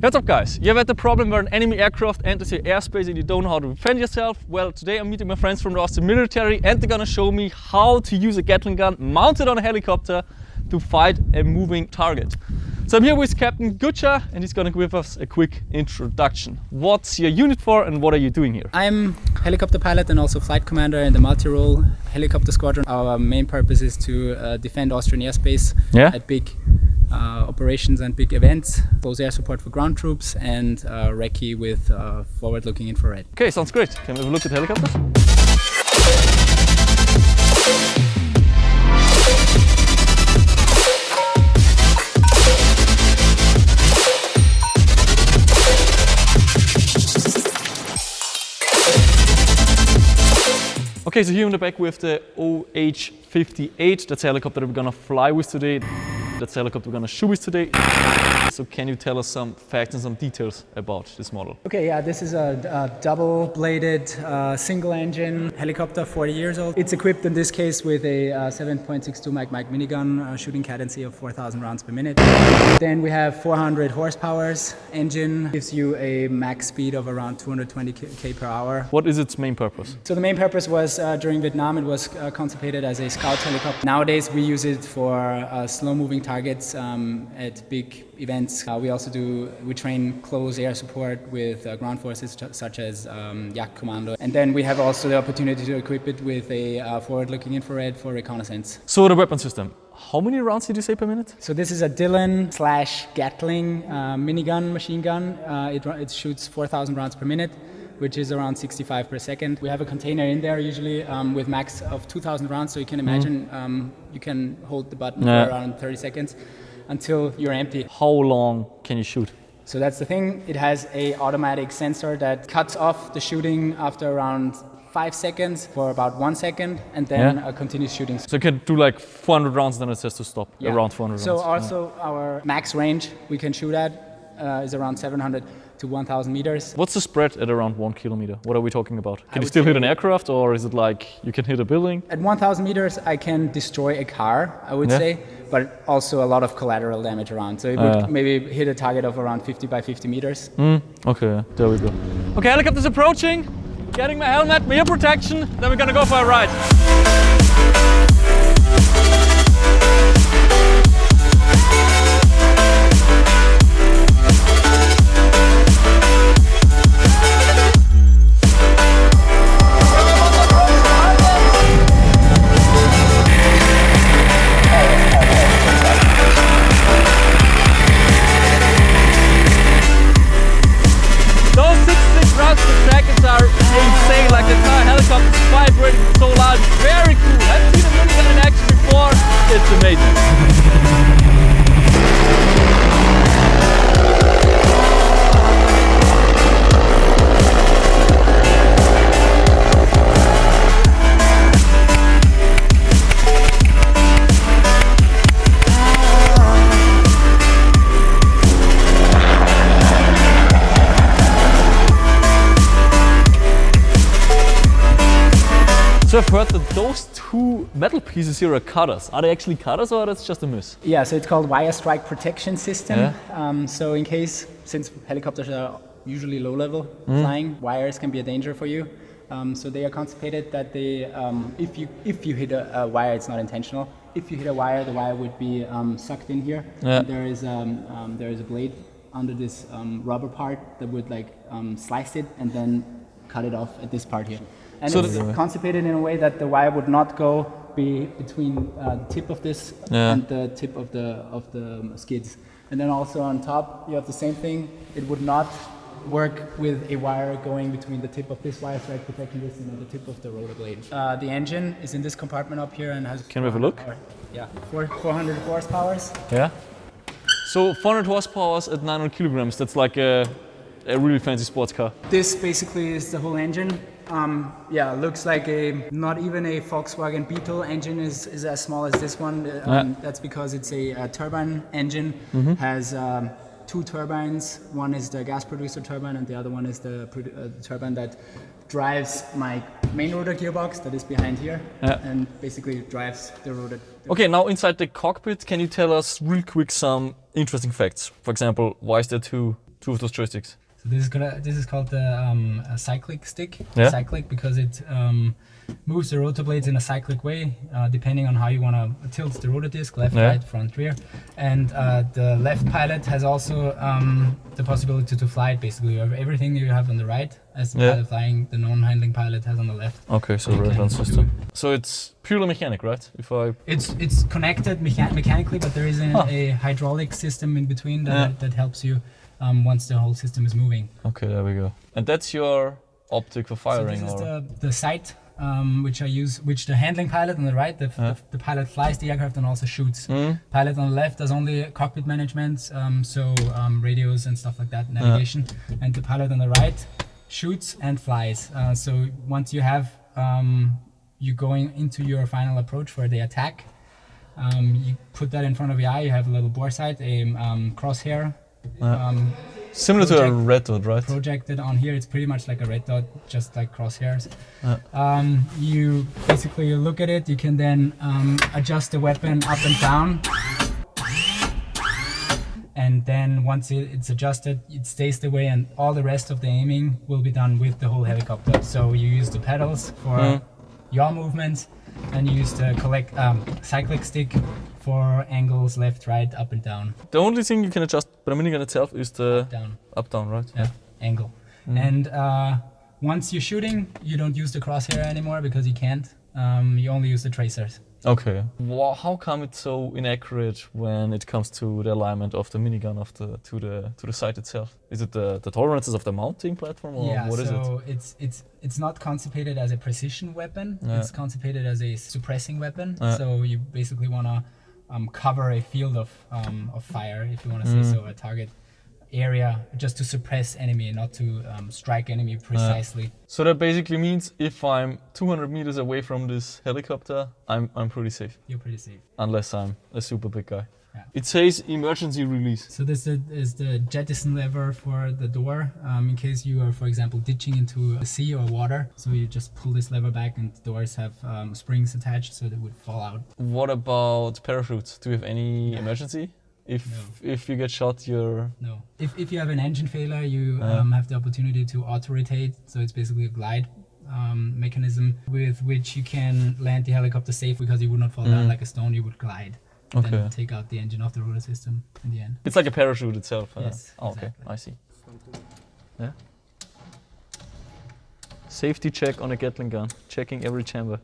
What's up guys? You ever had the problem where an enemy aircraft enters your airspace and you don't know how to defend yourself? Well, today I'm meeting my friends from the Austrian military and they're gonna show me how to use a Gatling gun mounted on a helicopter to fight a moving target. So I'm here with Captain Gucha and he's gonna give us a quick introduction. What's your unit for and what are you doing here? I'm helicopter pilot and also flight commander in the multi-role helicopter squadron. Our main purpose is to defend Austrian airspace at big operations and big events, close air support for ground troops, and recce with forward-looking infrared. Okay, sounds great. Can we have a look at the helicopters? Okay, so here in the back we have the OH-58. That's a helicopter that we're gonna fly with today. That's the helicopter we're gonna shoot with today. So can you tell us some facts and some details about this model? Okay, yeah, this is a double-bladed, single-engine helicopter, 40 years old. It's equipped in this case with a 7.62 Mag minigun, shooting cadency of 4,000 rounds per minute. Then we have 400 horsepower. Engine gives you a max speed of around 220 km per hour. What is its main purpose? So the main purpose was during Vietnam, it was conceived as a scout helicopter. Nowadays we use it for slow-moving targets at big events. We train close air support with ground forces such as Yak Commando. And then we have also the opportunity to equip it with a forward-looking infrared for reconnaissance. So the weapon system, how many rounds did you say per minute? So this is a Dillon/Gatling minigun machine gun. It shoots 4,000 rounds per minute, which is around 65 per second. We have a container in there usually with max of 2,000 rounds, so you can imagine you can hold the button for around 30 seconds until you're empty. How long can you shoot? So that's the thing, it has a automatic sensor that cuts off the shooting after around 5 seconds for about 1 second and then continues shooting. So you can do like 400 rounds, then it says to stop, around 400 rounds. So also our max range we can shoot at is around 700 to 1,000 meters. What's the spread at around 1 kilometer? What are we talking about? Can you still hit an aircraft or is it like you can hit a building? At 1,000 meters I can destroy a car, I would say, but also a lot of collateral damage around. So it would maybe hit a target of around 50 by 50 meters. Okay, there we go. Okay, helicopter's approaching. Getting my helmet, my ear protection, then we're gonna go for a ride. Insane, like the entire helicopter is vibrating so loud, it's very cool. I've seen a minigun in action before, it's amazing. So I've heard that those two metal pieces here are cutters. Are they actually cutters or that's just a myth? Yeah, so it's called wire strike protection system. So in case, since helicopters are usually low level flying, wires can be a danger for you. So they are conceived that they, if you hit a wire, it's not intentional. If you hit a wire, the wire would be sucked in here. And there is a blade under this rubber part that would like slice it and then cut it off at this part here. And so it's conceived in a way that the wire would not go between the tip of this and the tip of the skids. And then also on top, you have the same thing. It would not work with a wire going between the tip of this wire strike protection system and the tip of the rotor blade. The engine is in this compartment up here and has... Can we have a look? Yeah, 400 horsepower. Yeah. So 400 horsepower at 900 kilograms, that's like a really fancy sports car. This basically is the whole engine. Looks like not even a Volkswagen Beetle engine is as small as this one. That's because it's a turbine engine, has 2 turbines. One is the gas producer turbine and the other one is the turbine that drives my main rotor gearbox that is behind here and basically drives the rotor. Okay, now inside the cockpit, can you tell us real quick some interesting facts? For example, why is there two two of those joysticks. So this is called the a cyclic stick. Yeah. Cyclic because it moves the rotor blades in a cyclic way, depending on how you want to tilt the rotor disc, left, right, front, rear. And the left pilot has also the possibility to fly it. Basically, you have everything you have on the right as the pilot flying, the non-handling pilot has on the left. Okay, so reverse system. So it's purely mechanic, right? It's connected mechanically, but there is a hydraulic system in between that helps you once the whole system is moving. Okay, there we go. And that's your optic for firing? So this is the sight which I use, which the handling pilot on the right, the pilot flies the aircraft and also shoots. Pilot on the left does only cockpit management, so radios and stuff like that, navigation. And the pilot on the right shoots and flies. So once you have, you going into your final approach for the attack, you put that in front of your eye, you have a little bore sight, a crosshair. Similar to a red dot, right? Projected on here, it's pretty much like a red dot, just like crosshairs. You basically look at it, you can then adjust the weapon up and down. And then once it's adjusted, it stays the way, and all the rest of the aiming will be done with the whole helicopter. So you use the pedals for yaw movements, and you use the cyclic stick for angles left, right, up and down. The only thing you can adjust by the minigun itself is the up down, right? Yeah, angle. And once you're shooting, you don't use the crosshair anymore because you can't. You only use the tracers. Okay. How come it's so inaccurate when it comes to the alignment of the minigun to the sight itself? Is it the tolerances of the mounting platform, or what is it? So it's not conceived as a precision weapon. It's conceived as a suppressing weapon. So you basically want to cover a field of fire, if you want to say so, a target area, just to suppress enemy, not to strike enemy precisely. So that basically means if I'm 200 meters away from this helicopter, I'm pretty safe. You're pretty safe. Unless I'm a super big guy. Yeah. It says emergency release. So this is the jettison lever for the door, in case you are, for example, ditching into the sea or water. So you just pull this lever back, and the doors have springs attached so they would fall out. What about parachutes? Do you have any emergency? If you get shot, you're... No. If you have an engine failure, you have the opportunity to auto-rotate. So it's basically a glide mechanism with which you can land the helicopter safe, because you would not fall down like a stone, you would glide. And then take out the engine of the rotor system in the end. It's like a parachute itself. Yes. Oh, okay, I see. Yeah. Safety check on a Gatling gun, checking every chamber.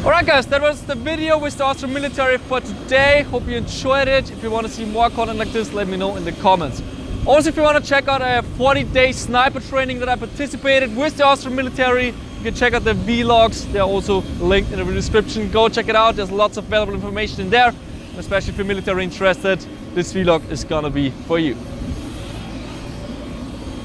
Alright guys, that was the video with the Austrian military for today. Hope you enjoyed it. If you want to see more content like this, let me know in the comments. Also, if you want to check out a 40-day sniper training that I participated with the Austrian military, you can check out the vlogs. They're also linked in the description. Go check it out. There's lots of valuable information in there. And especially if you're military interested, this vlog is gonna be for you.